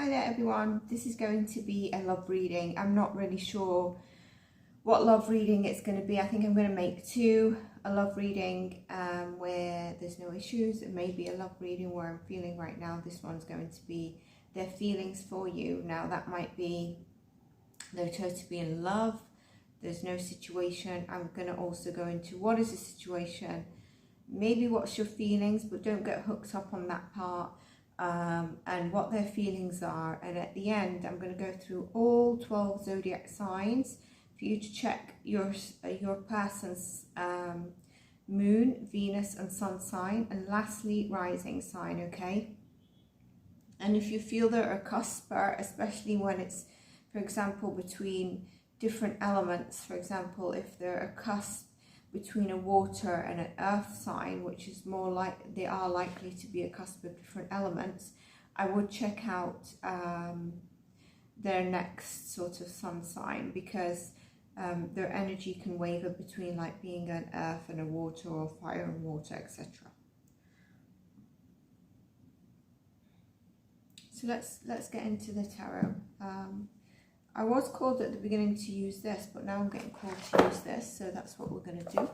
Hi there everyone, this is going to be a love reading. I'm not really sure what love reading it's going to be. I think I'm going to make two, a love reading where there's no issues, and maybe a love reading where I'm feeling right now. This one's going to be their feelings for you. Now that might be they're totally in love, there's no situation. I'm going to also go into what is the situation, maybe what's your feelings, but don't get hooked up on that part. And what their feelings are, and at the end I'm going to go through all 12 zodiac signs for you to check your person's moon, Venus and sun sign, and lastly rising sign. Okay, and if you feel they're a cusper, especially when it's, for example, between different elements, for example if they're a cusp between a water and an earth sign, which is more like they are likely to be a cusp of different elements, I would check out their next sort of sun sign, because their energy can waver between like being an earth and a water, or fire and water, etc. So let's get into the tarot. I was called at the beginning to use this, but now I'm getting called to use this, so that's what we're going to do.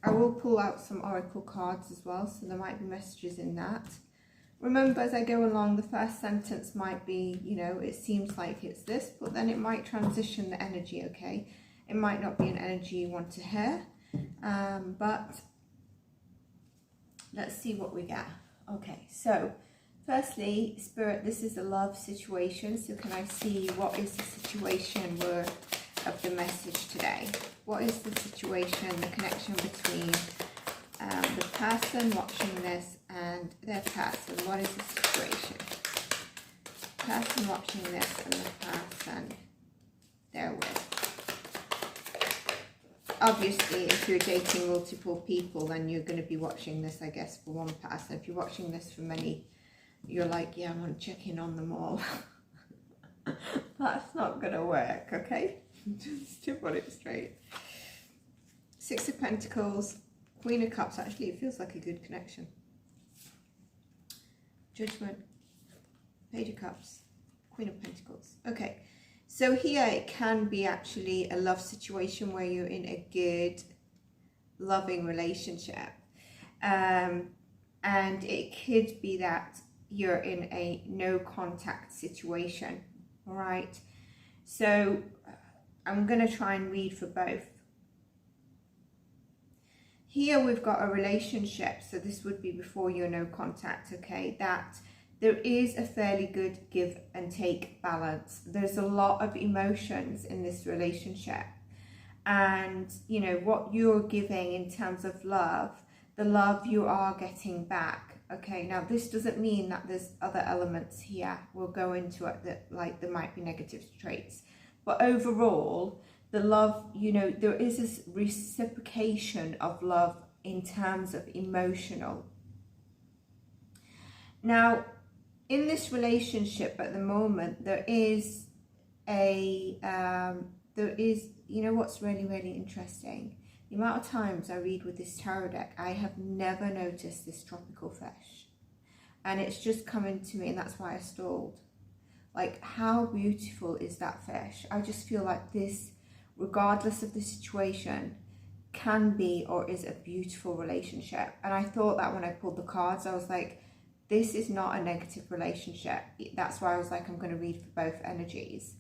I will pull out some oracle cards as well, so there might be messages in that. Remember, as I go along, the first sentence might be, you know, it seems like it's this, but then it might transition the energy, okay? It might not be an energy you want to hear, but let's see what we get. Okay, so firstly, Spirit, this is a love situation, so can I see what is the situation of the message today? What is the situation, the connection between the person watching this and their person? What is the situation? Person watching this and the person they're with. Obviously, if you're dating multiple people, then you're going to be watching this, I guess, for one person. If you're watching this for many, you're like, yeah, I want to check in on them all. That's not going to work, okay? Just to put it straight. Six of Pentacles, Queen of Cups. Actually, it feels like a good connection. Judgment, Page of Cups, Queen of Pentacles. Okay, so here it can be actually a love situation where you're in a good, loving relationship. And it could be that you're in a no contact situation. All right, so I'm going to try and read for both. Here we've got a relationship, so this would be before you're no contact, okay, that there is a fairly good give and take balance. There's a lot of emotions in this relationship, and you know what you're giving in terms of love, the love you are getting back. Okay, now this doesn't mean that there's other elements here. We'll go into it that like there might be negative traits, but overall the love, you know, there is this reciprocation of love in terms of emotional. Now in this relationship at the moment, there is you know what's really interesting? The amount of times I read with this tarot deck, I have never noticed this tropical fish. And it's just coming to me, and that's why I stalled. Like, how beautiful is that fish? I just feel like this, regardless of the situation, can be or is a beautiful relationship. And I thought that when I pulled the cards, I was like, this is not a negative relationship. That's why I was like, I'm going to read for both energies.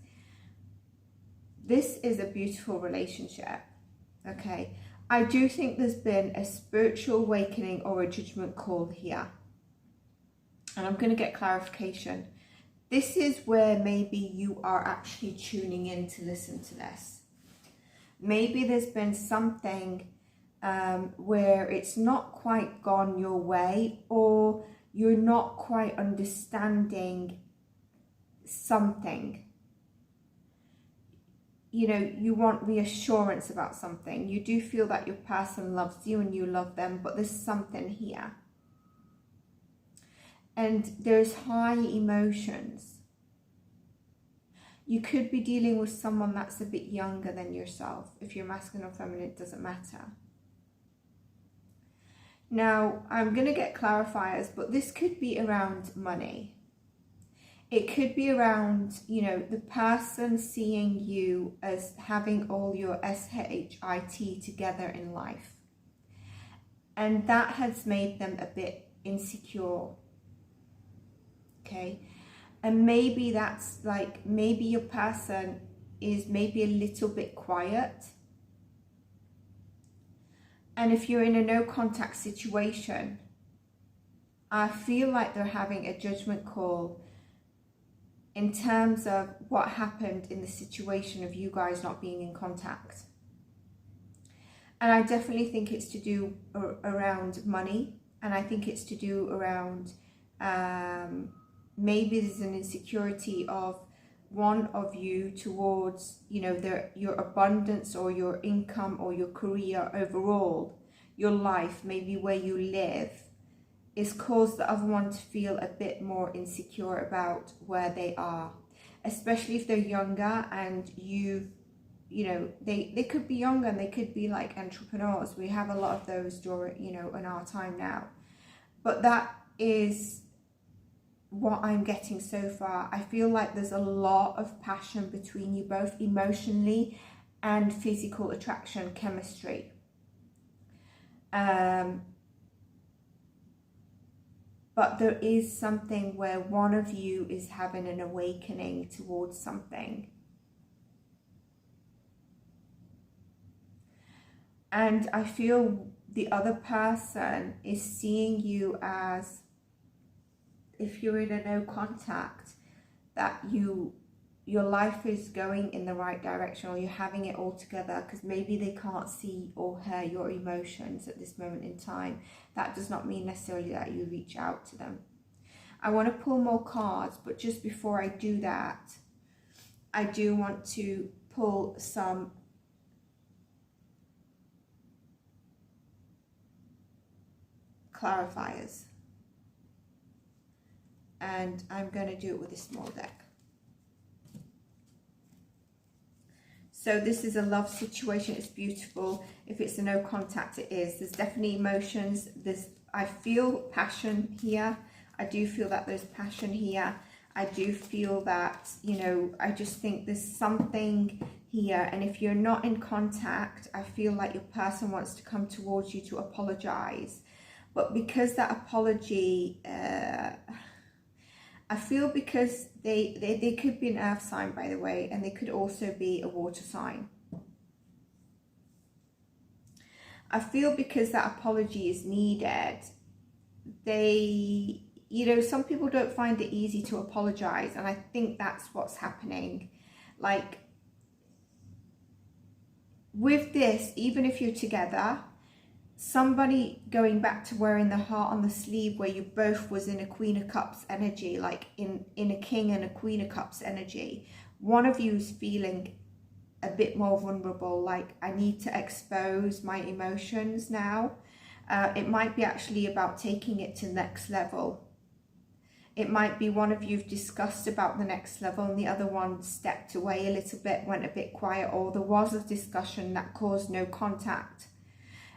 This is a beautiful relationship. Okay, I do think there's been a spiritual awakening or a judgment call here, and I'm going to get clarification. This is where maybe you are actually tuning in to listen to this. Maybe there's been something where it's not quite gone your way, or you're not quite understanding something. You know, you want reassurance about something. You do feel that your person loves you and you love them, but there's something here. And there's high emotions. You could be dealing with someone that's a bit younger than yourself. If you're masculine or feminine, it doesn't matter. Now, I'm going to get clarifiers, but this could be around money. It could be around, you know, the person seeing you as having all your SHIT together in life. And that has made them a bit insecure. Okay. And maybe that's like, maybe your person is maybe a little bit quiet. And if you're in a no contact situation, I feel like they're having a judgment call in terms of what happened in the situation of you guys not being in contact. And I definitely think it's to do around money. And I think it's to do around, maybe there's an insecurity of one of you towards, you know, your abundance or your income or your career overall, your life, maybe where you live, is caused the other one to feel a bit more insecure about where they are, especially if they're younger and you know, they could be younger and they could be like entrepreneurs. We have a lot of those during, you know, in our time now. But that is what I'm getting so far. I feel like there's a lot of passion between you both, emotionally and physical attraction, chemistry. But there is something where one of you is having an awakening towards something. And I feel the other person is seeing you as, if you're in a no contact, that your life is going in the right direction, or you're having it all together, because maybe they can't see or hear your emotions at this moment in time. That does not mean necessarily that you reach out to them. I want to pull more cards, but just before I do that, I do want to pull some clarifiers. And I'm going to do it with a small deck. So this is a love situation. It's beautiful. If it's a no contact, it is. There's definitely emotions. I feel passion here. I do feel that there's passion here. I do feel that, you know, I just think there's something here. And if you're not in contact, I feel like your person wants to come towards you to apologize. But because that apology, I feel because they could be an earth sign, by the way, and they could also be a water sign. I feel because that apology is needed, you know, some people don't find it easy to apologize, and I think that's what's happening. Like, with this, even if you're together, somebody going back to wearing the heart on the sleeve, where you both was in a Queen of Cups energy, like in a King and a Queen of Cups energy, one of you is feeling a bit more vulnerable, like, I need to expose my emotions now. It might be actually about taking it to the next level. It might be one of you've discussed about the next level and the other one stepped away a little bit, went a bit quiet, or there was a discussion that caused no contact.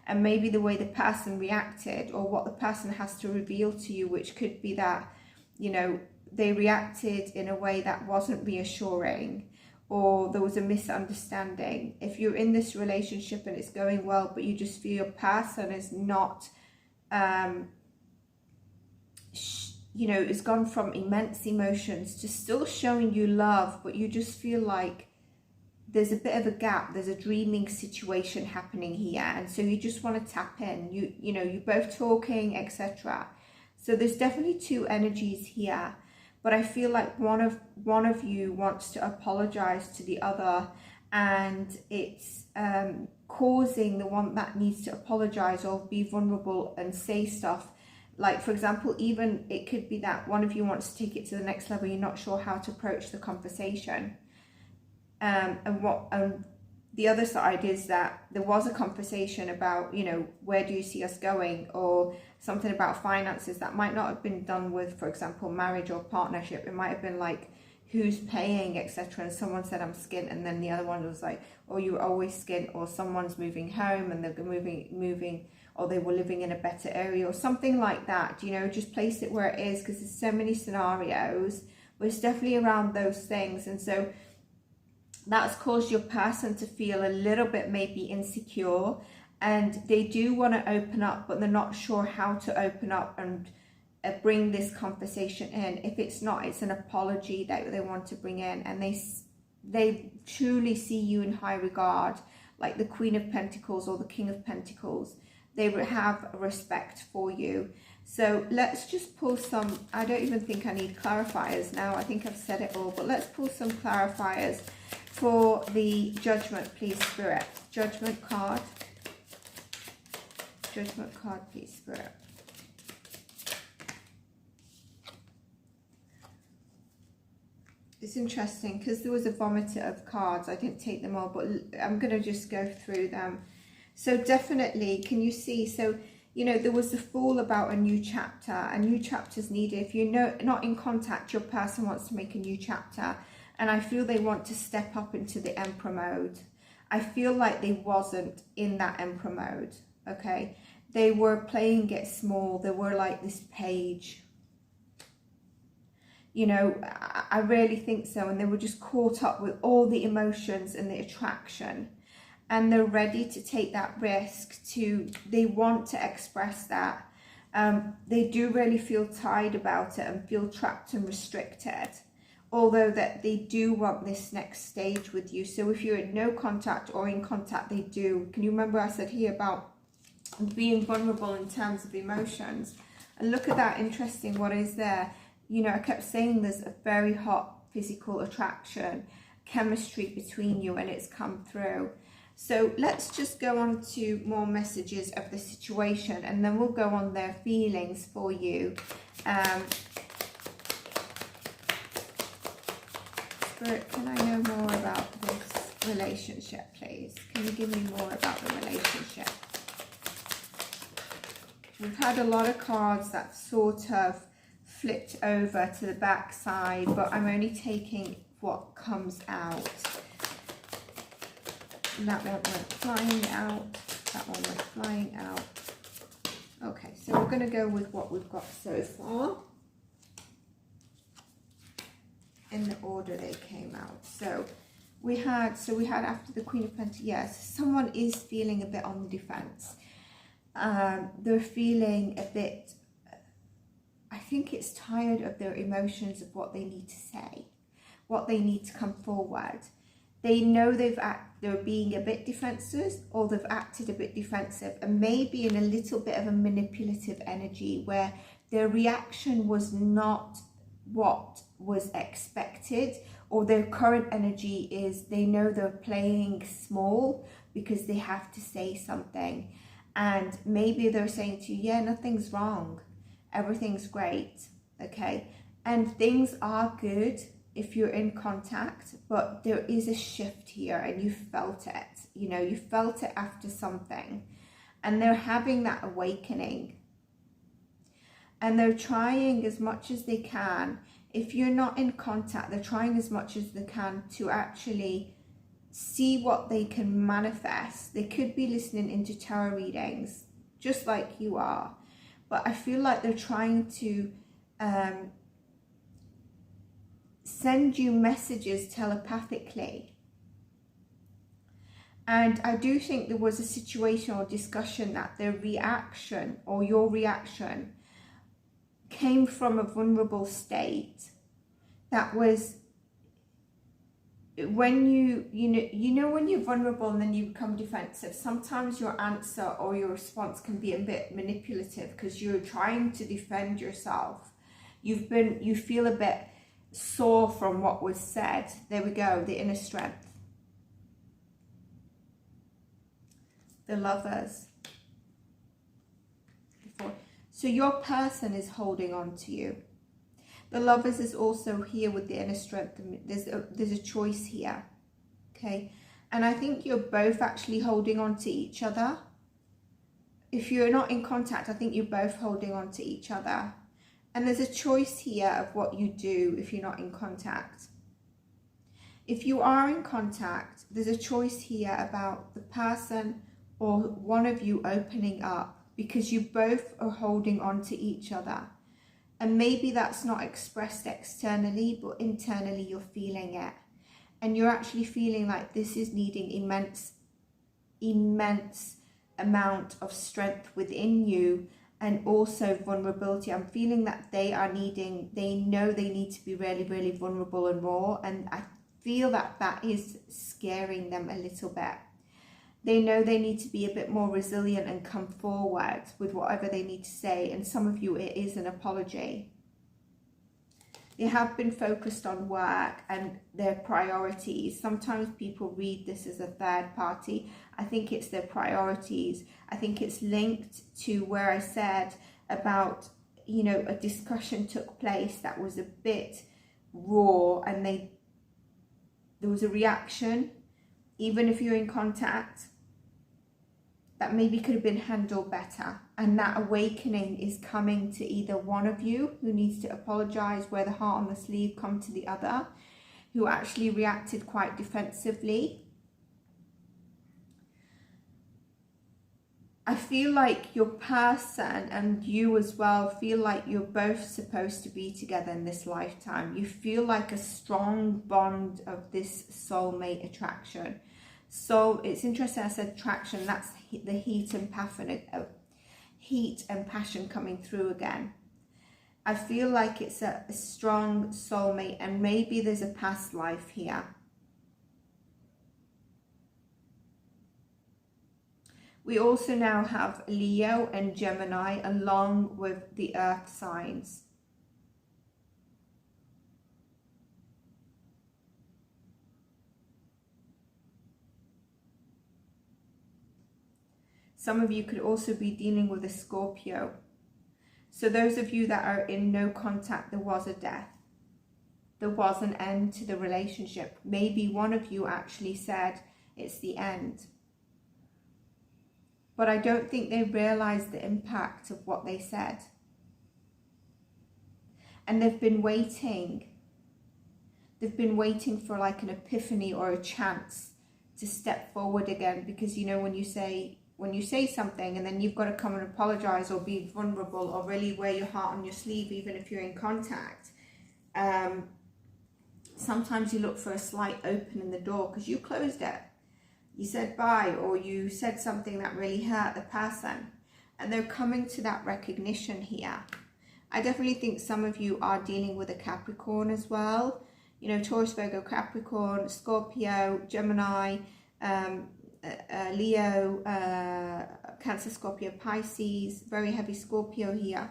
And maybe the way the person reacted, or what the person has to reveal to you, which could be that, you know, they reacted in a way that wasn't reassuring, or there was a misunderstanding. If you're in this relationship and it's going well, but you just feel your person is not, you know, it's gone from immense emotions to still showing you love, but you just feel like there's a bit of a gap, there's a dreaming situation happening here, and so you just want to tap in. You know, you're both talking, etc. So there's definitely two energies here, but I feel like one of you wants to apologize to the other, and it's causing the one that needs to apologize or be vulnerable and say stuff. Like, for example, even it could be that one of you wants to take it to the next level, you're not sure how to approach the conversation. And the other side is that there was a conversation about, you know, where do you see us going, or something about finances that might not have been done with, for example, marriage or partnership. It might have been like, who's paying, etc. And someone said, I'm skint, and then the other one was like, oh, you were always skint, or someone's moving home and they're moving, or they were living in a better area, or something like that. You know, just place it where it is, because there's so many scenarios but it's definitely around those things. And so that's caused your person to feel a little bit maybe insecure, and they do want to open up, but they're not sure how to open up and bring this conversation in. If it's not, it's an apology that they want to bring in, and they truly see you in high regard, like the Queen of Pentacles or the King of Pentacles. They would have respect for you. So let's just pull some, I don't even think I need clarifiers now, I think I've said it all, but let's pull some clarifiers for the Judgment, please, Spirit. Judgment card. Judgment card, please, Spirit. It's interesting because there was a vomiter of cards. I didn't take them all, but I'm going to just go through them. So definitely, can you see? So, you know, there was the Fool about a new chapter. A new chapter is needed. If you're not in contact, your person wants to make a new chapter. And I feel they want to step up into the Emperor mode. I feel like they wasn't in that Emperor mode, okay? They were playing it small. They were like this page. You know, I really think so. And they were just caught up with all the emotions and the attraction. And they're ready to take that risk they want to express that. They do really feel tired about it and feel trapped and restricted. Although that they do want this next stage with you. So if you're in no contact or in contact, they do. Can you remember I said here about being vulnerable in terms of emotions? And look at that, interesting, what is there? You know, I kept saying there's a very hot physical attraction, chemistry between you, and it's come through. So let's just go on to more messages of the situation, and then we'll go on their feelings for you. Spirit, can I know more about this relationship, please? Can you give me more about the relationship? We've had a lot of cards that sort of flipped over to the back side, but I'm only taking what comes out. And that one went flying out. That one went flying out. Okay, so we're going to go with what we've got so far, in the order they came out. So we had after the Queen of Pentacles, yes, someone is feeling a bit on the defense. They're feeling a bit, I think it's tired of their emotions, of what they need to say, what they need to come forward. They know they're being a bit defensive, or they've acted a bit defensive, and maybe in a little bit of a manipulative energy where their reaction was not what was expected, or their current energy is they know they're playing small because they have to say something. And maybe they're saying to you, yeah, nothing's wrong, everything's great, okay? And things are good if you're in contact, but there is a shift here, and you felt it. You know, you felt it after something, and they're having that awakening. And they're trying as much as they can. If you're not in contact, they're trying as much as they can to actually see what they can manifest. They could be listening into tarot readings, just like you are. But I feel like they're trying to send you messages telepathically. And I do think there was a situation or discussion that their reaction, or your reaction, came from a vulnerable state. That was when you know when you're vulnerable and then you become defensive, sometimes your answer or your response can be a bit manipulative because you're trying to defend yourself. You feel a bit sore from what was said. There we go, the inner strength. The Lovers. So your person is holding on to you. The Lovers is also here with the inner strength. There's a choice here, okay? And I think you're both actually holding on to each other. If you're not in contact, I think you're both holding on to each other. And there's a choice here of what you do if you're not in contact. If you are in contact, there's a choice here about the person or one of you opening up, because you both are holding on to each other. And maybe that's not expressed externally, but internally you're feeling it. And you're actually feeling like this is needing immense amount of strength within you, and also vulnerability. I'm feeling that they know they need to be really, really vulnerable and raw. And I feel that that is scaring them a little bit. They know they need to be a bit more resilient and come forward with whatever they need to say. And some of you, it is an apology. They have been focused on work and their priorities. Sometimes people read this as a third party. I think it's their priorities. I think it's linked to where I said about, you know, a discussion took place that was a bit raw, and there was a reaction, even if you're in contact, that maybe could have been handled better. And that awakening is coming to either one of you who needs to apologize, wear the heart on the sleeve, come to the other who actually reacted quite defensively. I feel like your person and you as well feel like you're both supposed to be together in this lifetime. You feel like a strong bond of this soulmate attraction. So it's interesting I said attraction, that's the heat and passion coming through again. I feel like it's a strong soulmate, and maybe there's a past life here. We also now have Leo and Gemini along with the earth signs. Some of you could also be dealing with a Scorpio. So those of you that are in no contact, there was a death. There was an end to the relationship. Maybe one of you actually said it's the end. But I don't think they realized the impact of what they said. And they've been waiting. They've been waiting for like an epiphany or a chance to step forward again. Because, you know, when you say something and then you've got to come and apologize or be vulnerable or really wear your heart on your sleeve, even if you're in contact, sometimes you look for a slight open in the door because you closed it. You said bye, or you said something that really hurt the person, and they're coming to that recognition here. I definitely think some of you are dealing with a Capricorn as well. You know, Taurus, Virgo, Capricorn, Scorpio, Gemini, Leo, Cancer, Scorpio, Pisces. Very heavy Scorpio here.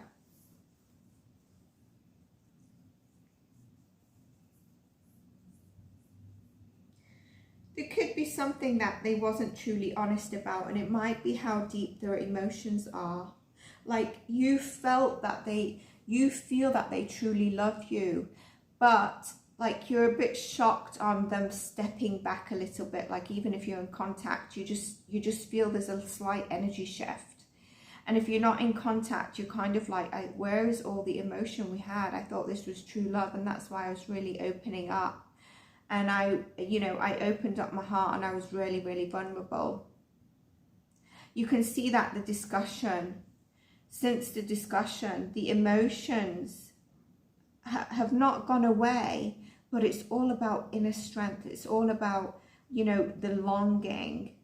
There could be something that they wasn't truly honest about, and it might be how deep their emotions are. Like you feel that they truly love you, but like you're a bit shocked on them stepping back a little bit. Like even if you're in contact, you just feel there's a slight energy shift. And if you're not in contact, you're kind of like, where is all the emotion we had? I thought this was true love, and that's why I was really opening up. And I opened up my heart and I was really, really vulnerable. You can see that since the discussion, the emotions have not gone away, but it's all about inner strength. It's all about, you know, the longing,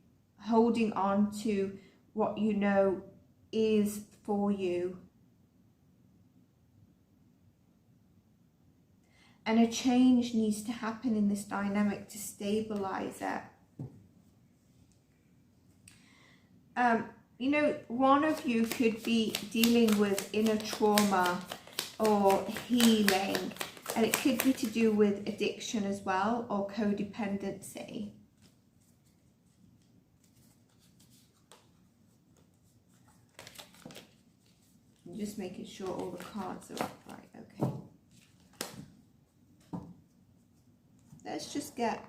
holding on to what you know is for you. And a change needs to happen in this dynamic to stabilize it. You know, one of you could be dealing with inner trauma or healing, and it could be to do with addiction as well, or codependency. I'm just making sure all the cards are upright. Okay. Let's just get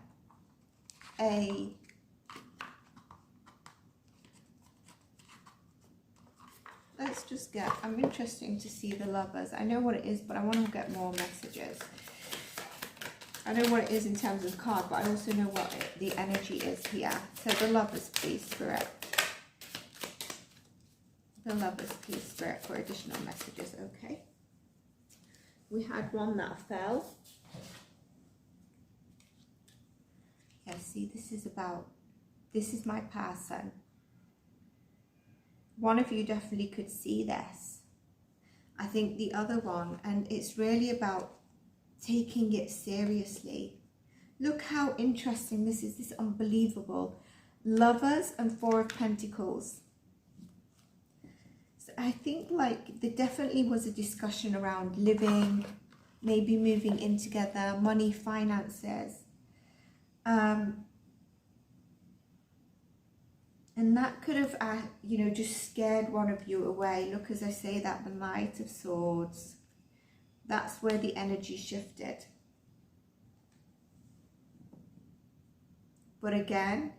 I'm interested to see the Lovers. I know what it is, but I want to get more messages. I know what it is in terms of card, but I also know what the energy is here. So the Lovers, please, Spirit. The Lovers, please, Spirit, for additional messages, okay? we had one that fell. Yeah, see, this is my person. One of you definitely could see this. I think the other one, and it's really about taking it seriously. Look how interesting this is. This is unbelievable. Lovers and Four of Pentacles. So I think like there definitely was a discussion around living, maybe moving in together, money, finances. And that could have, you know, just scared one of you away. Look, as I say that, the Knight of Swords. That's where the energy shifted. But again,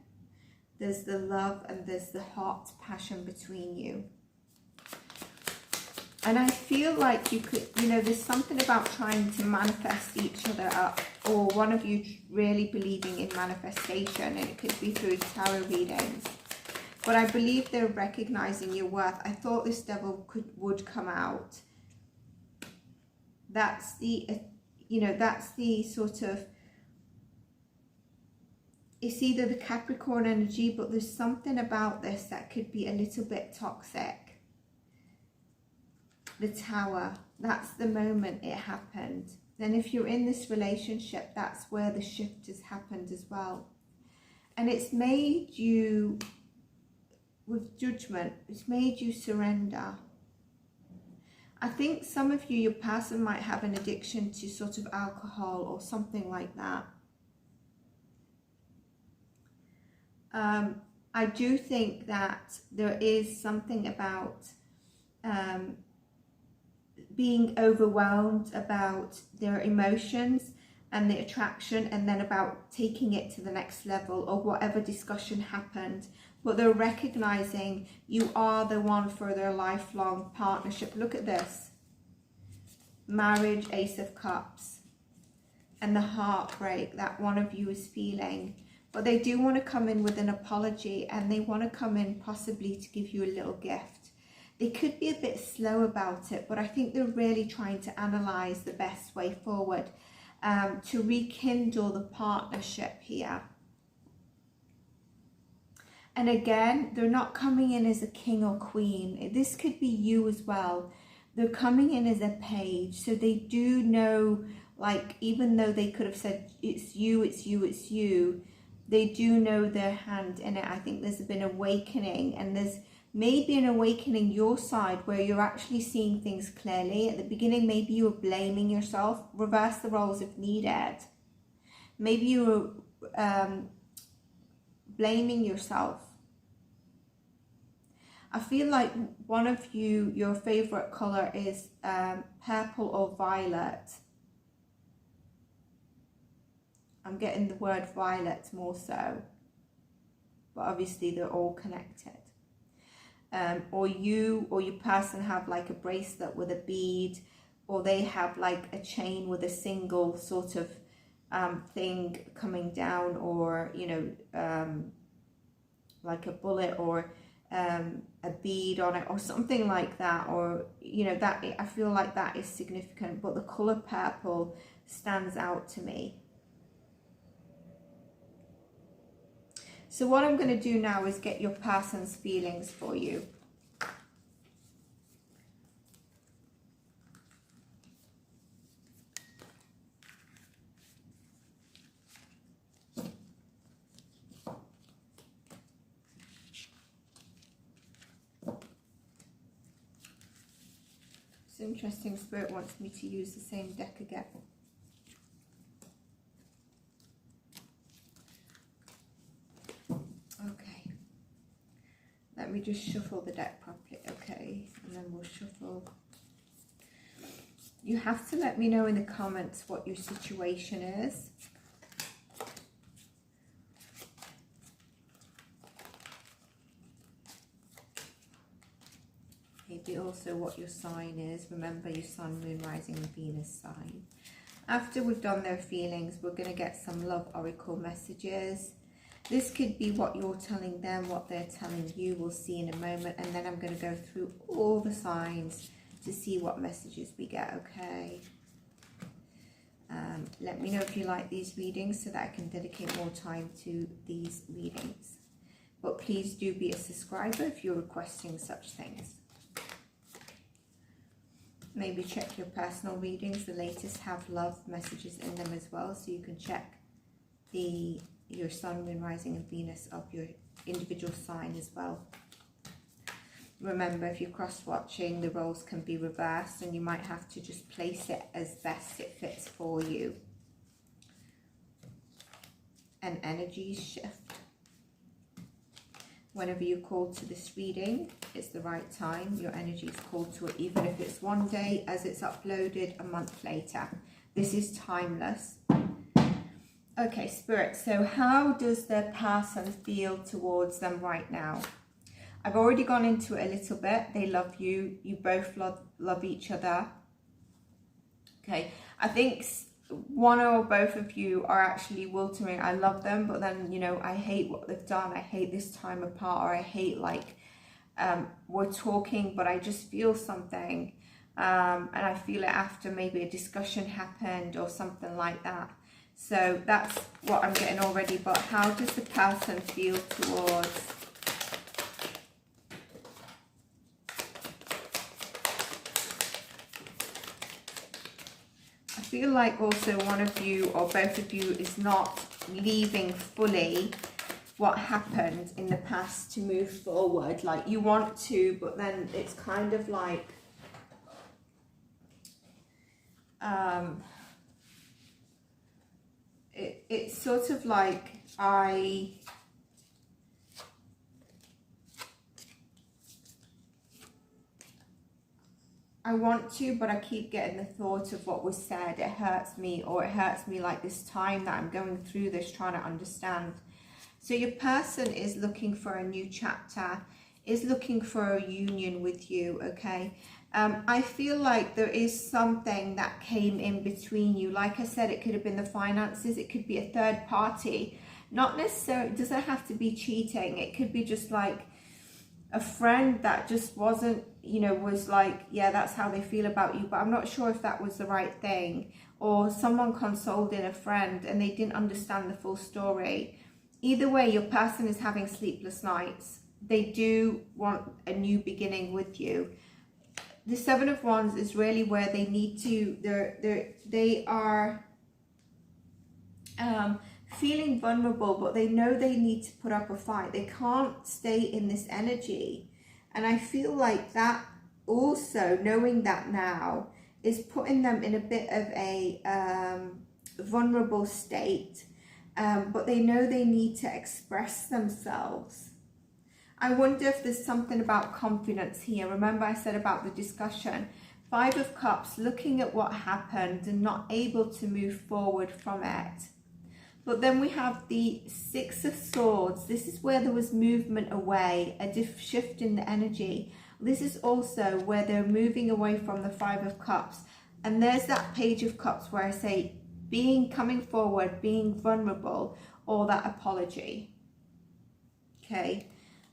there's the love and there's the hot passion between you. And I feel like you could, you know, there's something about trying to manifest each other up, or one of you really believing in manifestation, and it could be through tarot readings. But I believe they're recognizing your worth. I thought this Devil would come out. That's the, you know, that's the sort of, it's either the Capricorn energy, but there's something about this that could be a little bit toxic. The Tower, that's the moment it happened. Then if you're in this relationship, that's where the shift has happened as well. And it's made you, with Judgment, it's made you surrender. I think some of you, your person might have an addiction to sort of alcohol or something like that. I do think that there is something about being overwhelmed about their emotions and the attraction, and then about taking it to the next level, or whatever discussion happened. But they're recognizing you are the one for their lifelong partnership. Look at this. Marriage, Ace of Cups. And the heartbreak that one of you is feeling. But they do want to come in with an apology, and they want to come in possibly to give you a little gift. They could be a bit slow about it, but I think they're really trying to analyze the best way forward to rekindle the partnership here. And again, they're not coming in as a king or queen. This could be you as well. They're coming in as a page. So they do know, like, even though they could have said, it's you, it's you, it's you, they do know their hand in it. I think there's been awakening, and there's maybe an awakening your side where you're actually seeing things clearly. At the beginning, maybe you were blaming yourself. Reverse the roles if needed. Maybe you were blaming yourself. I feel like one of you, your favorite color is purple or violet. I'm getting the word violet more so, but obviously they're all connected. Or you or your person have like a bracelet with a bead, or they have like a chain with a single sort of thing coming down, or, you know, like a bullet, or a bead on it, or something like that, or, you know, that I feel like that is significant. But the color purple stands out to me. So what I'm going to do now is get your person's feelings for you. It's interesting, Spirit wants me to use the same deck again. Okay, let me just shuffle the deck properly. Okay, and then we'll shuffle. You have to let me know in the comments what your situation is. Maybe also what your sign is. Remember your Sun, Moon, Rising and Venus sign. After we've done their feelings, we're going to get some love oracle messages. This could be what you're telling them, what they're telling you. We'll see in a moment. And then I'm going to go through all the signs to see what messages we get, okay? Let me know if you like these readings so that I can dedicate more time to these readings. But please do be a subscriber if you're requesting such things. Maybe check your personal readings. The latest have love messages in them as well, so you can check your sun, moon, rising and Venus of your individual sign as well. Remember, if you're cross-watching, the roles can be reversed and you might have to just place it as best it fits for you. An energy shift. Whenever you're called to this reading, it's the right time. Your energy is called to it, even if it's one day as it's uploaded a month later. This is timeless. Okay, Spirit, so how does their person feel towards them right now? I've already gone into it a little bit. They love you. You both love each other. Okay, I think one or both of you are actually filtering, I love them, but then, you know, I hate what they've done. I hate this time apart, or I hate, like, we're talking, but I just feel something. And I feel it after maybe a discussion happened or something like that. So that's what I'm getting already. But how does the person feel towards... I feel like also one of you or both of you is not leaving fully what happened in the past to move forward. Like, you want to, but then it's kind of like it's sort of like I want to, but I keep getting the thought of what was said. It hurts me, or it hurts me like this time that I'm going through this, trying to understand. So your person is looking for a new chapter, is looking for a union with you, okay? I feel like there is something that came in between you. Like I said, it could have been the finances. It could be a third party. Not necessarily, it doesn't have to be cheating. It could be just like a friend that just wasn't, you know, was like, yeah, that's how they feel about you, but I'm not sure if that was the right thing. Or someone consoled in a friend and they didn't understand the full story. Either way, your person is having sleepless nights. They do want a new beginning with you. The Seven of Wands is really where they need to, they are feeling vulnerable, but they know they need to put up a fight. They can't stay in this energy. And I feel like that also, knowing that now, is putting them in a bit of a vulnerable state. But they know they need to express themselves. I wonder if there's something about confidence here. Remember I said about the discussion. Five of Cups, looking at what happened and not able to move forward from it. But then we have the Six of Swords. This is where there was movement away, a shift in the energy. This is also where they're moving away from the Five of Cups. And there's that Page of Cups where I say coming forward, being vulnerable, or that apology. Okay.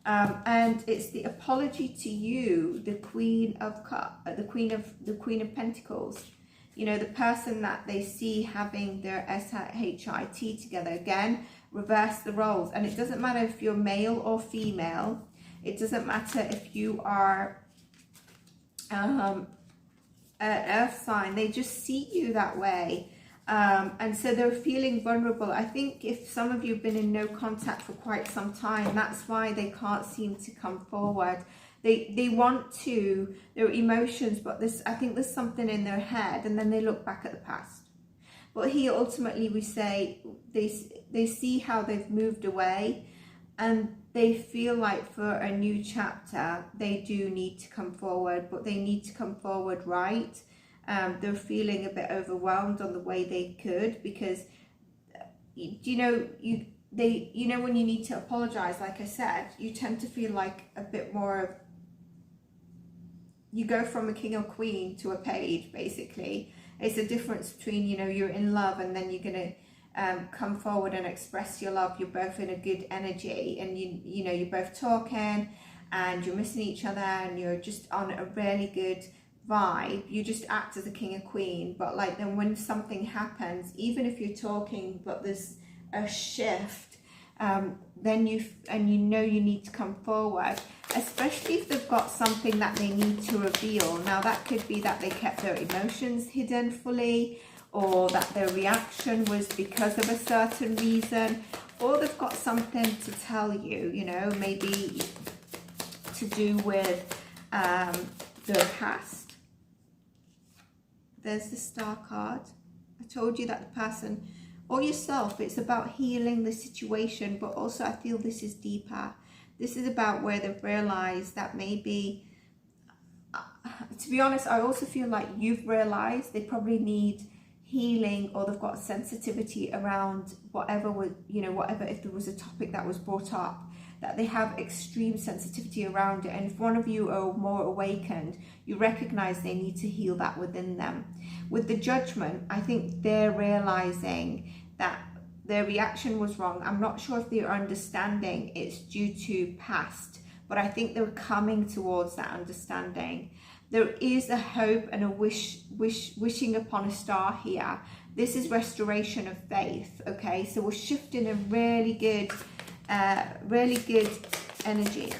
And it's the apology to you, the Queen of the Queen of Pentacles. You know, the person that they see having their SHIT together. Again, reverse the roles. And it doesn't matter if you're male or female. It doesn't matter if you are an earth sign. They just see you that way. And so they're feeling vulnerable. I think if some of you have been in no contact for quite some time, that's why they can't seem to come forward. They want to, their emotions, but I think there's something in their head, and then they look back at the past. But here, ultimately, we say they see how they've moved away, and they feel like for a new chapter, they do need to come forward, but they need to come forward right. They're feeling a bit overwhelmed on the way they could, because you know when you need to apologize, like I said, you tend to feel like a bit more of, you go from a king or queen to a page, basically. It's a difference between, you know, you're in love and then you're going to come forward and express your love. You're both in a good energy, and you know, you're both talking and you're missing each other, and you're just on a really good vibe, you just act as a king or queen. But like then when something happens, even if you're talking but there's a shift, then you know you need to come forward, especially if they've got something that they need to reveal. Now that could be that they kept their emotions hidden fully, or that their reaction was because of a certain reason, or they've got something to tell you, you know, maybe to do with their past. There's the Star card. I told you that the person or yourself, it's about healing the situation, but also I feel this is deeper. This is about where they've realized that maybe, to be honest, I also feel like you've realized they probably need healing, or they've got sensitivity around whatever was, you know, whatever, if there was a topic that was brought up, that they have extreme sensitivity around it. And if one of you are more awakened, you recognize they need to heal that within them. With the Judgment, I think they're realizing that their reaction was wrong. I'm not sure if they're understanding it's due to past, but I think they're coming towards that understanding. There is a hope and a wishing upon a star here. This is restoration of faith, okay? So we're shifting a really good energy.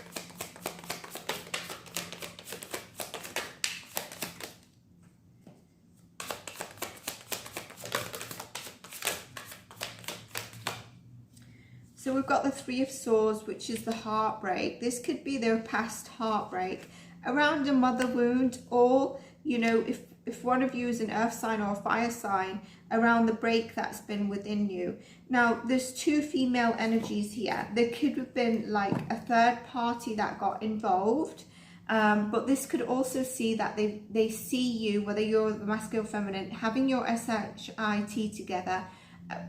So we've got the Three of Swords, which is the heartbreak. This could be their past heartbreak around a mother wound, or, you know, if one of you is an earth sign or a fire sign, around the break that's been within you. Now, there's two female energies here. There could have been like a third party that got involved, but this could also see that they see you, whether you're the masculine or feminine, having your SHIT together,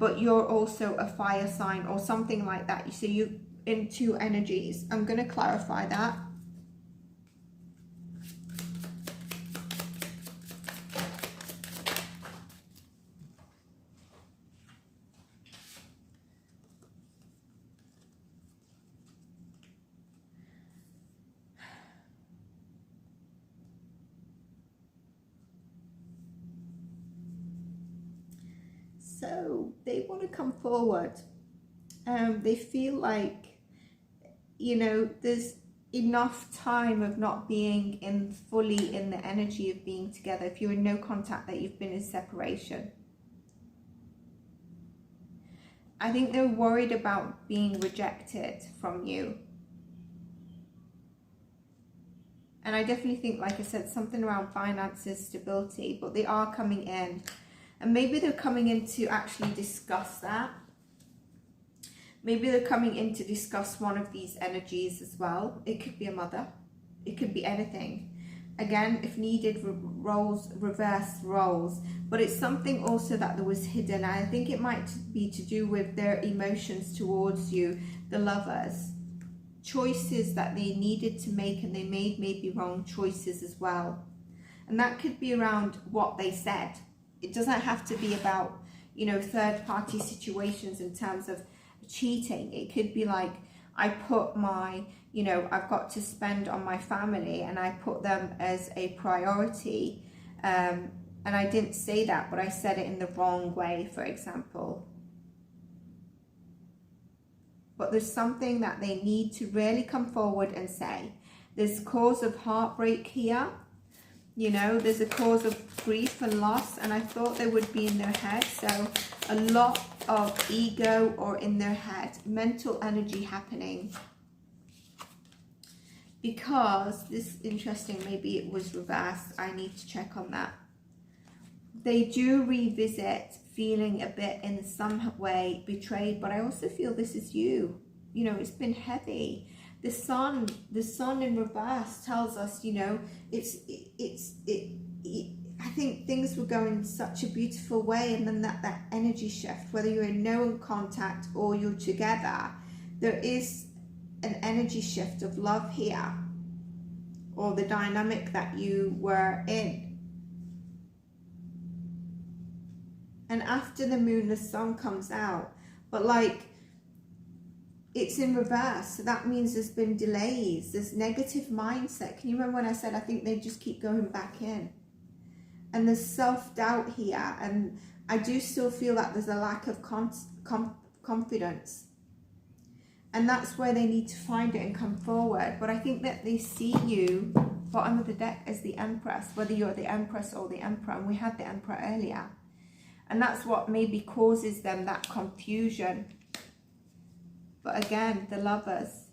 but you're also a fire sign or something like that. So you in two energies. I'm going to clarify that. So they want to come forward. They feel like, you know, there's enough time of not being fully in the energy of being together. If you're in no contact, that you've been in separation. I think they're worried about being rejected from you. And I definitely think, like I said, something around finances, stability, but they are coming in. And maybe they're coming in to actually discuss that. Maybe they're coming in to discuss one of these energies as well. It could be a mother. It could be anything. Again, if needed, reverse roles. But it's something also that there was hidden. And I think it might be to do with their emotions towards you, the lovers. Choices that they needed to make, and they made maybe wrong choices as well. And that could be around what they said. It doesn't have to be about, you know, third party situations in terms of cheating. It could be like, I put my, you know, I've got to spend on my family and I put them as a priority. And I didn't say that, but I said it in the wrong way, for example. But there's something that they need to really come forward and say. There's cause of heartbreak here. You know, there's a cause of grief and loss, and I thought they would be in their head. So a lot of ego or in their head, mental energy happening. Because this, interesting, maybe it was reversed. I need to check on that. They do revisit feeling a bit in some way betrayed, but I also feel this is you. You know, it's been heavy. The sun in reverse tells us, you know, I think things were going such a beautiful way, and then that energy shift, whether you're in no contact or you're together, there is an energy shift of love here, or the dynamic that you were in. And after the moon, the sun comes out, but like, it's in reverse. So that means there's been delays, there's negative mindset. Can you remember when I said I think they just keep going back in? And there's self-doubt here, and I do still feel that there's a lack of confidence. And that's where they need to find it and come forward. But I think that they see you, bottom of the deck, as the Empress, whether you're the Empress or the Emperor. And we had the Emperor earlier. And that's what maybe causes them that confusion. But again, the Lovers,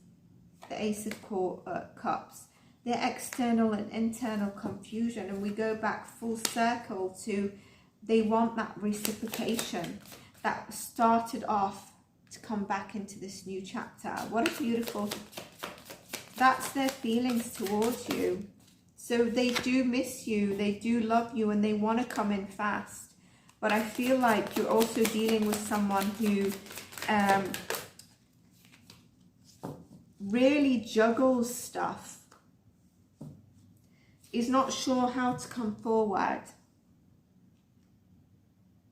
the Ace of Cups, their external and internal confusion. And we go back full circle to, they want that reciprocation that started off to come back into this new chapter. What a beautiful, that's their feelings towards you. So they do miss you, they do love you, and they want to come in fast. But I feel like you're also dealing with someone who really juggles stuff, is not sure how to come forward.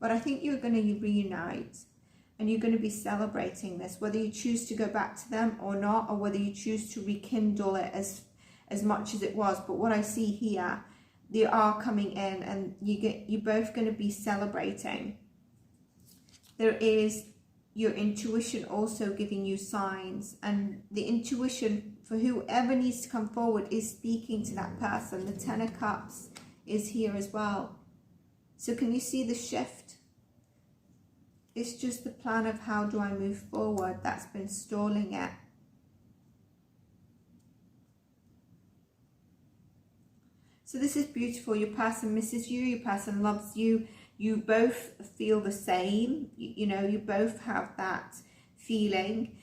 But I think you're going to reunite, and you're going to be celebrating this, whether you choose to go back to them or not, or whether you choose to rekindle it as much as it was. But what I see here, they are coming in, and you're both going to be celebrating. There is your intuition also giving you signs, and the intuition for whoever needs to come forward is speaking to that person. The Ten of Cups is here as well. So can you see the shift? It's just the plan of how do I move forward that's been stalling it. So this is beautiful. Your person misses you, your person loves you. You both feel the same. You know, you both have that feeling.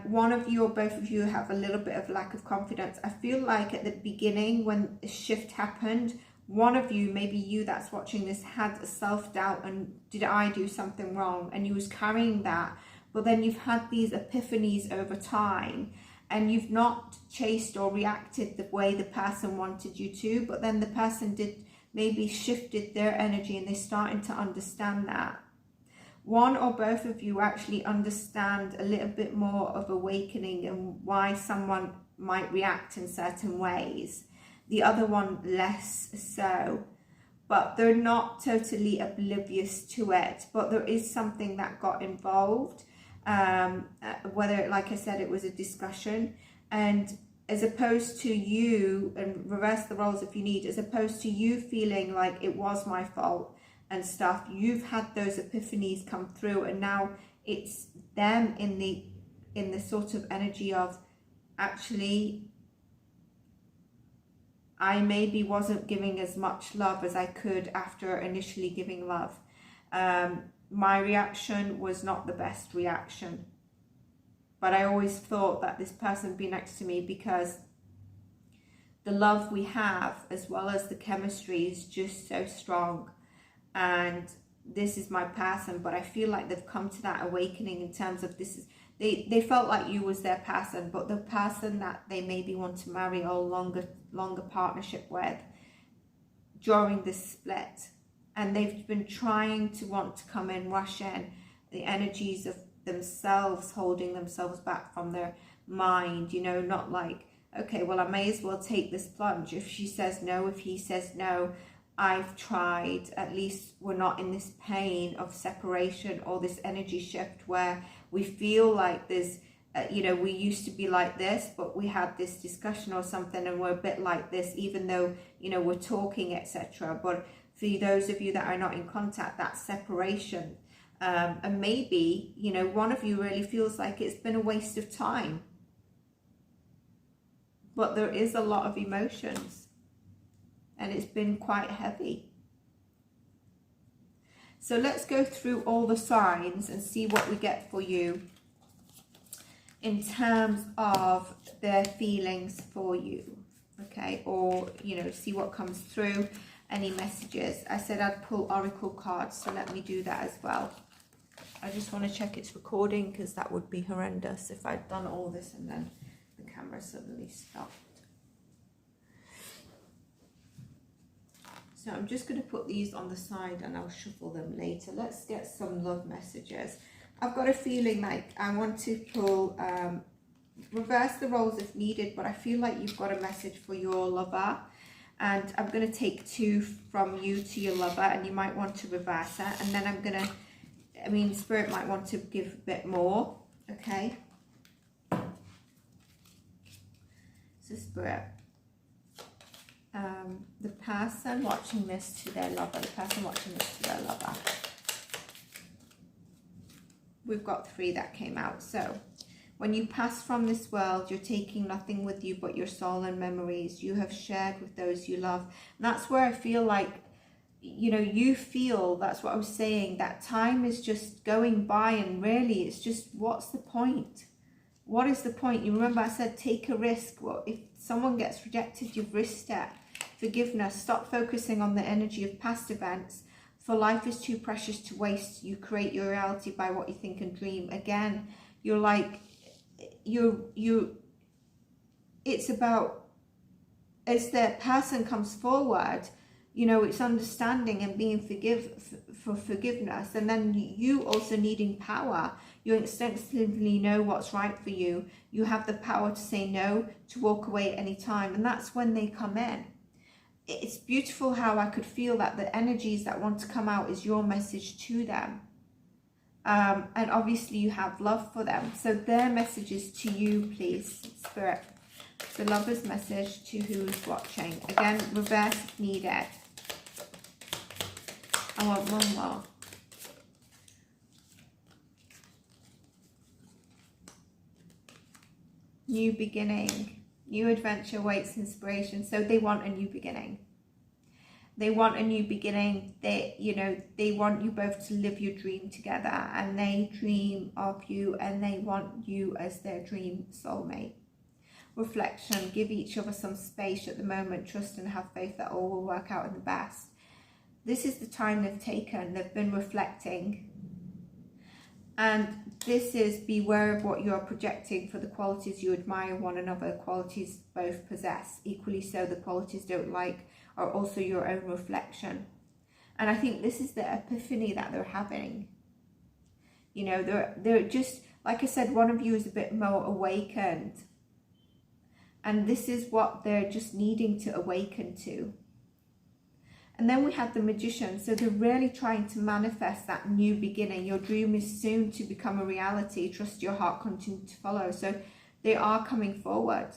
One of you or both of you have a little bit of lack of confidence. I feel like at the beginning when the shift happened, one of you, maybe you that's watching this, had a self-doubt and did I do something wrong? And you was carrying that. But then you've had these epiphanies over time, and you've not chased or reacted the way the person wanted you to, but then the person did maybe shifted their energy, and they're starting to understand that. One or both of you actually understand a little bit more of awakening and why someone might react in certain ways. The other one less so, but they're not totally oblivious to it. But there is something that got involved, whether, like I said, it was a discussion, and as opposed to you, and reverse the roles if you need, as opposed to you feeling like it was my fault and stuff, you've had those epiphanies come through, and now it's them in the sort of energy of, actually, I maybe wasn't giving as much love as I could after initially giving love. My reaction was not the best reaction. But I always thought that this person would be next to me because the love we have, as well as the chemistry, is just so strong. And this is my person, but I feel like they've come to that awakening in terms of this is, they felt like you was their person, but the person that they maybe want to marry or longer partnership with during this split. And they've been trying to want to come in, rush in, the energies of themselves holding themselves back from their mind, you know, not like, okay, well, I may as well take this plunge. If she says no, if he says no, I've tried. At least we're not in this pain of separation or this energy shift where we feel like there's, you know, we used to be like this, but we had this discussion or something and we're a bit like this, even though, you know, we're talking, etc. But for those of you that are not in contact, that separation. And maybe, you know, one of you really feels like it's been a waste of time. But there is a lot of emotions. And it's been quite heavy. So let's go through all the signs and see what we get for you in terms of their feelings for you. Okay, or, you know, see what comes through, any messages. I said I'd pull oracle cards, so let me do that as well. I just want to check it's recording, because that would be horrendous if I'd done all this and then the camera suddenly stopped. So I'm just going to put these on the side and I'll shuffle them later. Let's get some love messages. I've got a feeling like I want to pull, reverse the roles if needed, but I feel like you've got a message for your lover. And I'm going to take 2 from you to your lover, and you might want to reverse it. And then I'm going to, I mean, Spirit might want to give a bit more, okay? So Spirit, the person watching this to their lover, the person watching this to their lover. We've got 3 that came out. So when you pass from this world, you're taking nothing with you but your soul and memories you have shared with those you love. And that's where I feel like, you know, you feel, that's what I was saying, that time is just going by, and really it's just, what's the point? What is the point? You remember I said take a risk. Well, if someone gets rejected, you've risked it. Forgiveness. Stop focusing on the energy of past events. For life is too precious to waste. You create your reality by what you think and dream. Again, you're like, it's about, as the person comes forward, you know, it's understanding and being for forgiveness. And then you also needing power. You instinctively know what's right for you. You have the power to say no, to walk away at any time. And that's when they come in. It's beautiful how I could feel that the energies that want to come out is your message to them. And obviously you have love for them. So their message is to you, please, Spirit. The lover's message to who's watching. Again, reverse if needed. I want one more. New beginning. New adventure waits inspiration. So they want a new beginning. They want a new beginning. They want you both to live your dream together, and they dream of you, and they want you as their dream soulmate. Reflection. Give each other some space at the moment. Trust and have faith that all will work out in the best. This is the time they've taken. They've been reflecting. And this is beware of what you're projecting for the qualities you admire one another. Qualities both possess. Equally so, the qualities don't like are also your own reflection. And I think this is the epiphany that they're having. You know, they're just, like I said, one of you is a bit more awakened. And this is what they're just needing to awaken to. And then we have the Magician. So they're really trying to manifest that new beginning. Your dream is soon to become a reality. Trust your heart, continue to follow. So they are coming forward.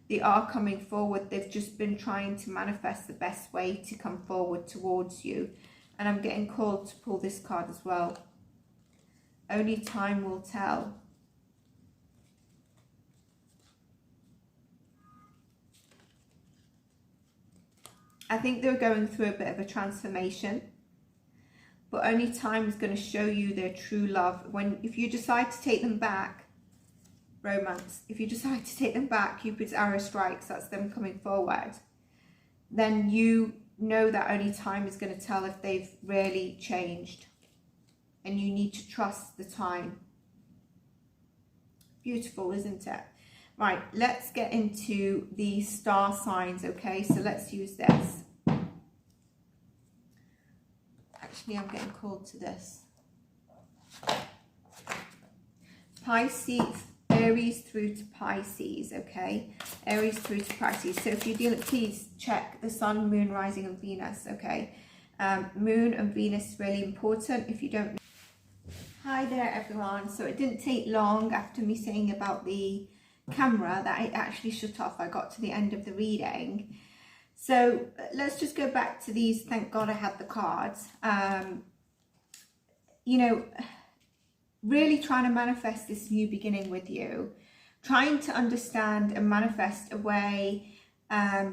They are coming forward. They've just been trying to manifest the best way to come forward towards you. And I'm getting called to pull this card as well. Only time will tell. I think they're going through a bit of a transformation, but only time is going to show you their true love. If you decide to take them back, romance, if you decide to take them back, Cupid's arrow strikes, that's them coming forward, then you know that only time is going to tell if they've really changed, and you need to trust the time. Beautiful, isn't it? Right, let's get into the star signs, okay? So let's use this. Actually, I'm getting called to this. Pisces, Aries through to Pisces, okay? Aries through to Pisces. So if you deal it, please check the Sun, Moon, Rising and Venus, okay? Moon and Venus is really important if you don't know. Hi there, everyone. So it didn't take long after me saying about the camera that it actually shut off. I got to the end of the reading. So let's just go back to these. Thank God I had the cards. You know, really trying to manifest this new beginning with you, trying to understand and manifest a way,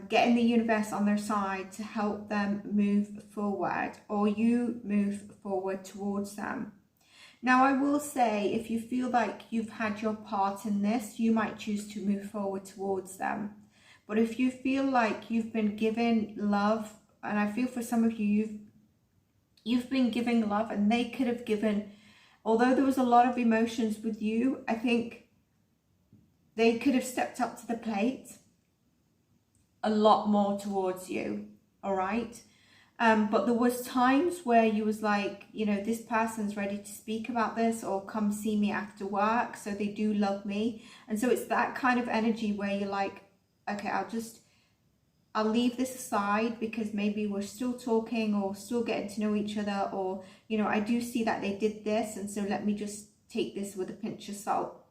getting the universe on their side to help them move forward, or you move forward towards them. Now, I will say, if you feel like you've had your part in this, you might choose to move forward towards them. But if you feel like you've been given love, and I feel for some of you, you've been giving love, and they could have given, although there was a lot of emotions with you, I think they could have stepped up to the plate a lot more towards you, all right? But there was times where you was like, you know, this person's ready to speak about this, or come see me after work, so they do love me. And so it's that kind of energy where you're like, okay, I'll leave this aside because maybe we're still talking or still getting to know each other, or, you know, I do see that they did this, and so let me just take this with a pinch of salt.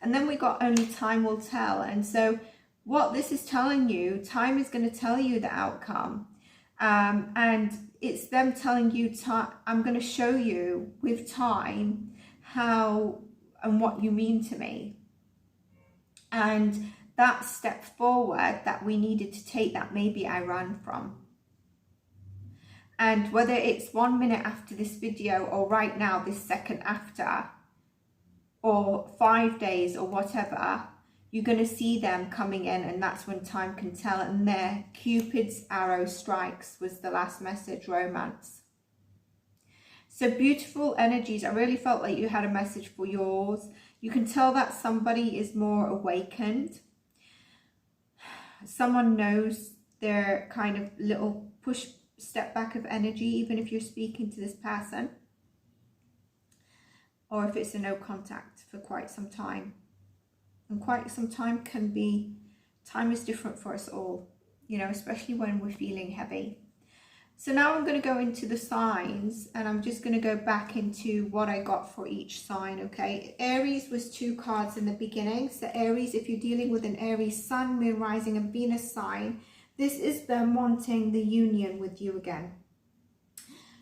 And then we got only time will tell. And so what this is telling you, time is going to tell you the outcome. And it's them telling you, I'm going to show you with time how and what you mean to me. And that step forward that we needed to take, that maybe I ran from. And whether it's 1 minute after this video, or right now, this second after, or 5 days, or whatever, you're going to see them coming in, and that's when time can tell. And there, Cupid's arrow strikes was the last message, romance. So beautiful energies. I really felt like you had a message for yours. You can tell that somebody is more awakened. Someone knows their kind of little push, step back of energy, even if you're speaking to this person, or if it's a no contact for quite some time. And quite some time can be, time is different for us all, you know, especially when we're feeling heavy. So now I'm going to go into the signs, and I'm just going to go back into what I got for each sign, okay? Aries was 2 cards in the beginning. So Aries, if you're dealing with an Aries Sun, Moon, Rising and Venus sign, this is them wanting the union with you again.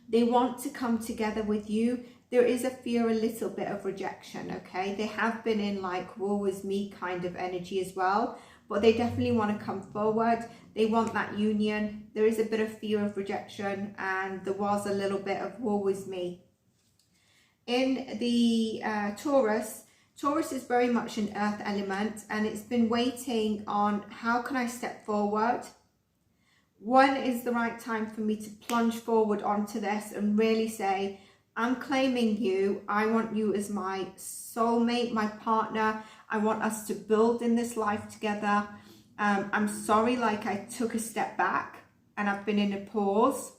They want to come together with you. There is a fear, a little bit of rejection, okay? They have been in like woe is me kind of energy as well, but they definitely want to come forward. They want that union. There is a bit of fear of rejection, and there was a little bit of woe is me. In the Taurus is very much an earth element, and it's been waiting on, how can I step forward? When is the right time for me to plunge forward onto this and really say, I'm claiming you. I want you as my soulmate, my partner. I want us to build in this life together. I'm sorry, like I took a step back and I've been in a pause,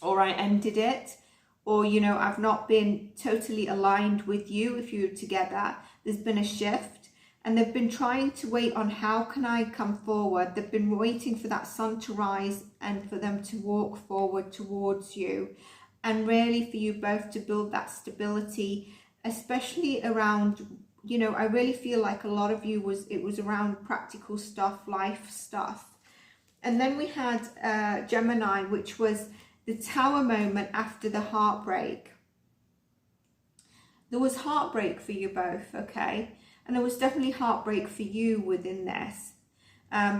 or I ended it, or, you know, I've not been totally aligned with you. If you're together, there's been a shift, and they've been trying to wait on, how can I come forward? They've been waiting for that sun to rise and for them to walk forward towards you. And really for you both to build that stability, especially around, you know, I really feel like a lot of you it was around practical stuff, life stuff. And then we had Gemini, which was the Tower moment after the heartbreak. There was heartbreak for you both, okay? And there was definitely heartbreak for you within this.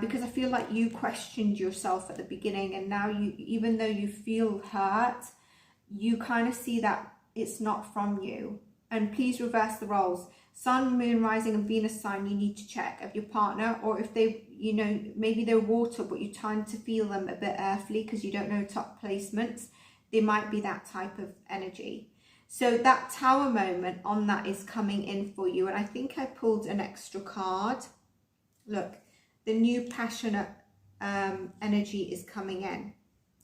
Because I feel like you questioned yourself at the beginning, and now you, even though you feel hurt, you kind of see that it's not from you. And please reverse the roles. Sun, Moon, Rising and Venus sign, you need to check of your partner, or if they, you know, maybe they're water, but you tend to feel them a bit earthly because you don't know top placements. They might be that type of energy. So that Tower moment on that is coming in for you. And I think I pulled an extra card. Look, the new passionate energy is coming in,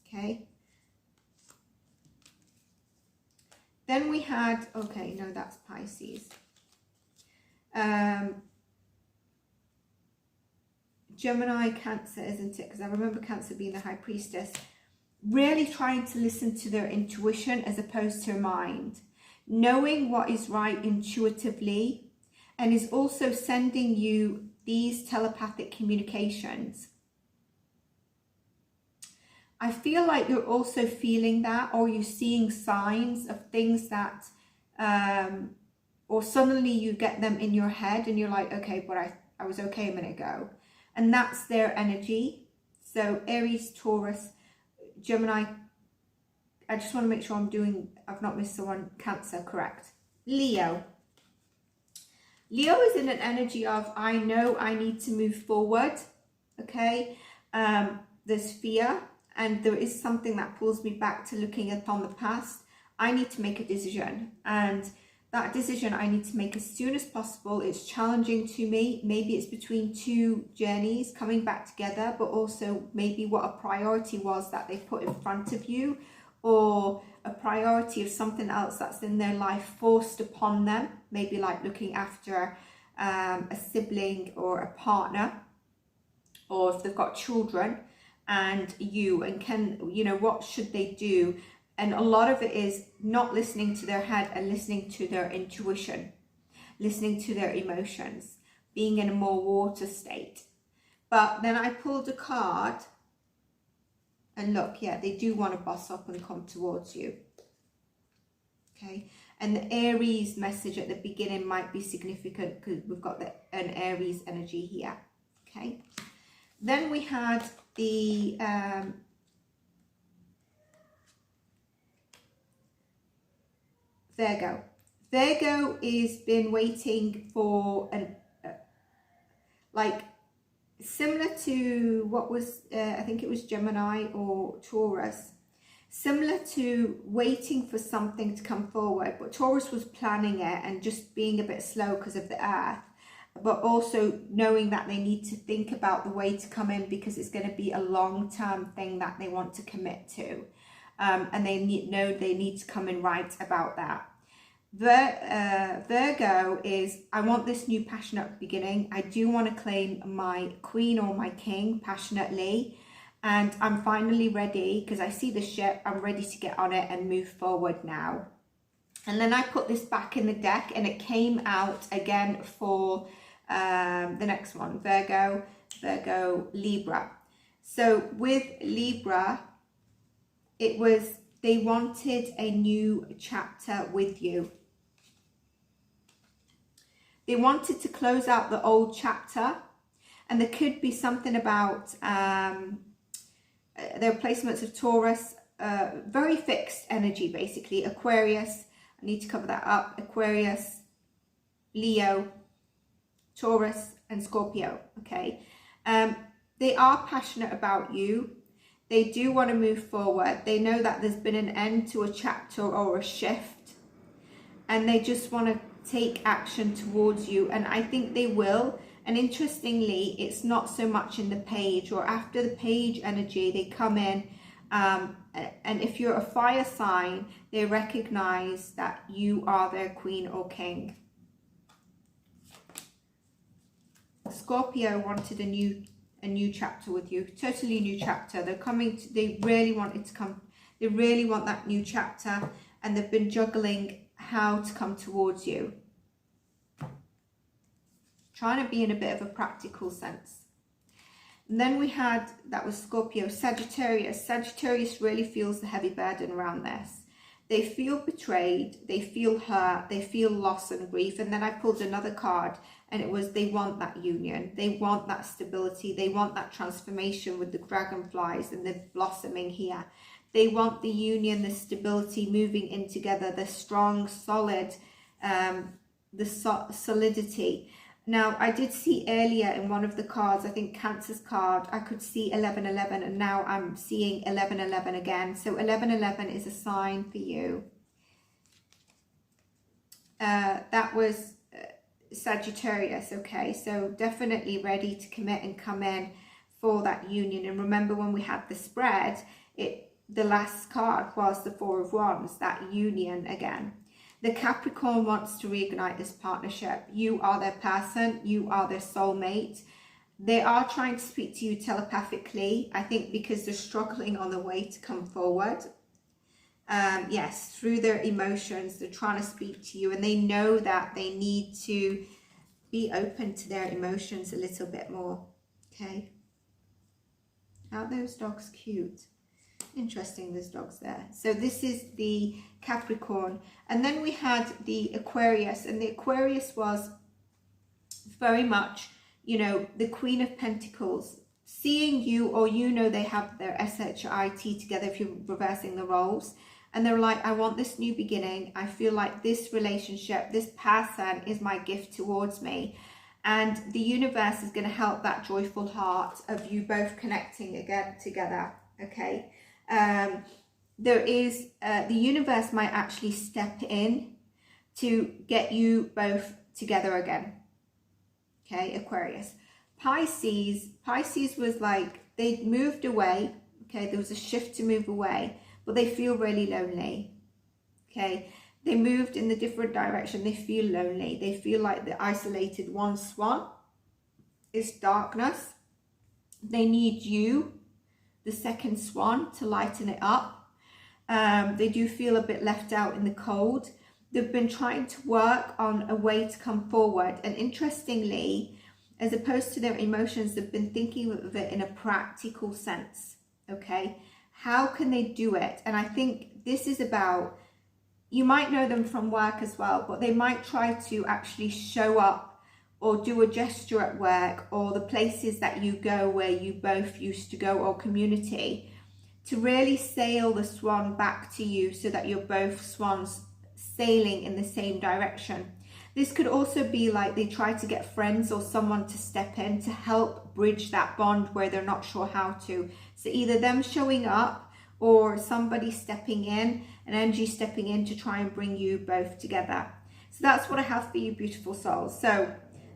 okay? Then we had, okay, no, that's Pisces. Gemini, Cancer, isn't it? Because I remember Cancer being the High Priestess. Really trying to listen to their intuition as opposed to mind. Knowing what is right intuitively, and is also sending you these telepathic communications. I feel like you're also feeling that, or you're seeing signs of things that, or suddenly you get them in your head and you're like, okay, but I was okay a minute ago. And that's their energy. So Aries, Taurus, Gemini, I just want to make sure I've not missed someone. Cancer, correct. Leo. Leo is in an energy of, I know I need to move forward, okay? There's fear, and there is something that pulls me back to looking upon the past. I need to make a decision, and That decision I need to make as soon as possible. It's challenging to me. Maybe it's between two journeys coming back together, but also maybe what a priority was that they put in front of you, or a priority of something else that's in their life forced upon them. Maybe like looking after a sibling or a partner, or if they've got children and what should they do? And a lot of it is not listening to their head and listening to their intuition, listening to their emotions, being in a more water state. But then I pulled a card and look, yeah, they do want to boss up and come towards you. Okay. And the Aries message at the beginning might be significant because we've got an Aries energy here. Okay. Then we had the Virgo. Virgo is been waiting for like similar to what was I think it was Gemini or Taurus, similar to waiting for something to come forward, but Taurus was planning it and just being a bit slow because of the earth, but also knowing that they need to think about the way to come in because it's going to be a long-term thing that they want to commit to, and they need to come in right about that. Virgo is, I want this new passionate beginning. I do want to claim my queen or my king passionately, and I'm finally ready because I see the ship. I'm ready to get on it and move forward now. And then I put this back in the deck and it came out again for the next one, Virgo, Libra. So with Libra, it was, they wanted a new chapter with you. They wanted to close out the old chapter, and there could be something about their placements of Taurus, very fixed energy basically. Aquarius, I need to cover that up. Aquarius, Leo, Taurus and Scorpio. Okay, they are passionate about you. They do want to move forward. They know that there's been an end to a chapter or a shift, and they just want to take action towards you, and I think they will. And interestingly, it's not so much in the page or after the page energy. They come in, and if you're a fire sign, they recognize that you are their queen or king. Scorpio wanted a new chapter with you, totally new chapter. They're coming to, they really want it to come, they really want that new chapter, and they've been juggling how to come towards you, trying to be in a bit of a practical sense. And then we had, that was Scorpio, Sagittarius. Sagittarius really feels the heavy burden around this. They feel betrayed, they feel hurt, they feel loss and grief. And then I pulled another card, and it was, they want that union, they want that stability, they want that transformation with the dragonflies and the blossoming here. They want the union, the stability, moving in together, the strong, solid, solidity. Now, I did see earlier in one of the cards, I think Cancer's card, I could see 1111, and now I'm seeing 1111 again. So 1111 is a sign for you. That was Sagittarius, okay? So definitely ready to commit and come in for that union. And remember, when we had the spread, the last card was the Four of Wands, that union again. The Capricorn wants to reignite this partnership. You are their person. You are their soulmate. They are trying to speak to you telepathically, I think, because they're struggling on the way to come forward. Yes, through their emotions, they're trying to speak to you, and they know that they need to be open to their emotions a little bit more. Okay. Aren't those dogs cute? Interesting, there's dogs there. So this is the Capricorn, and then we had the Aquarius, and the Aquarius was very much, you know, the Queen of Pentacles, seeing you, or you know, they have their SHIT together if you're reversing the roles, and they're like, I want this new beginning. I feel like this relationship, this person is my gift towards me, and the universe is going to help that joyful heart of you both connecting again together. Okay. There is, the universe might actually step in to get you both together again. Okay, Aquarius. Pisces was like, they moved away. Okay, there was a shift to move away, but they feel really lonely. Okay, they moved in the different direction. They feel lonely. They feel like the isolated one swan. It's darkness. They need you, the second swan, to lighten it up. They do feel a bit left out in the cold. They've been trying to work on a way to come forward. And interestingly, as opposed to their emotions, they've been thinking of it in a practical sense. Okay, how can they do it? And I think this is about, you might know them from work as well, but they might try to actually show up or do a gesture at work, or the places that you go where you both used to go, or community, to really sail the swan back to you so that you're both swans sailing in the same direction. This could also be like they try to get friends or someone to step in to help bridge that bond where they're not sure how to. So either them showing up or somebody stepping in, an energy stepping in to try and bring you both together. So that's what I have for you, beautiful souls. So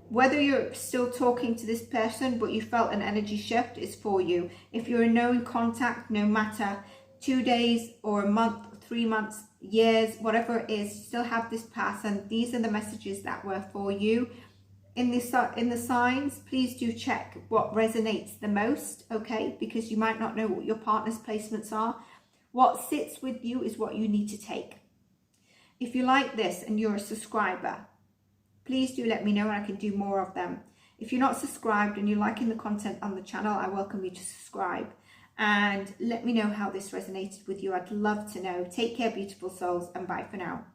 whether you're still talking to this person but you felt an energy shift, is for you. If you're in no contact, no matter 2 days or a month, 3 months, years, whatever it is, still have this person. These are the messages that were for you. In the signs, please do check what resonates the most, okay? Because you might not know what your partner's placements are. What sits with you is what you need to take. If you like this and you're a subscriber, please do let me know and I can do more of them. If you're not subscribed and you're liking the content on the channel, I welcome you to subscribe. And let me know how this resonated with you. I'd love to know. Take care, beautiful souls, and bye for now.